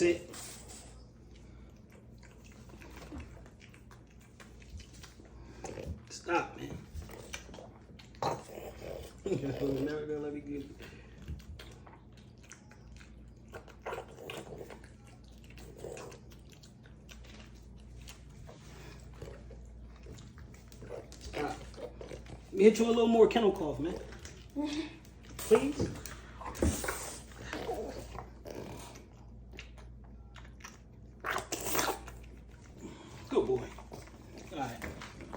Sit. Stop, man. You're never gonna let me get it. Stop. Let me hit you a little more kennel cough, man. Please.